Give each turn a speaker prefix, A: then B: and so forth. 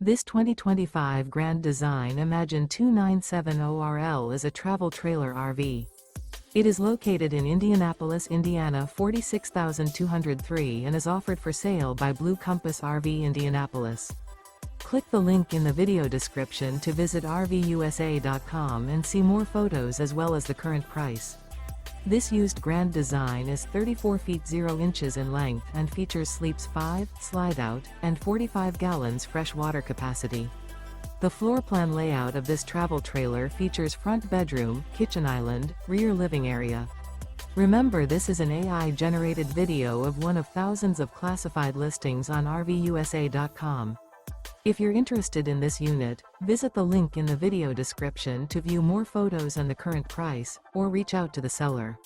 A: This 2025 Grand Design Imagine 2970RL is a travel trailer RV. It is located in Indianapolis, Indiana 46203 and is offered for sale by Blue Compass RV Indianapolis. Click the link in the video description to visit RVUSA.com and see more photos as well as the current price. This used Grand Design is 34 feet 0 inches in length and features sleeps 5, Slideout, and 45 gallons fresh water capacity. The floor plan layout of this travel trailer features front bedroom, kitchen island, rear living area. Remember, this is an AI-generated video of one of thousands of classified listings on RVUSA.com. If you're interested in this unit, visit the link in the video description to view more photos and the current price, or reach out to the seller.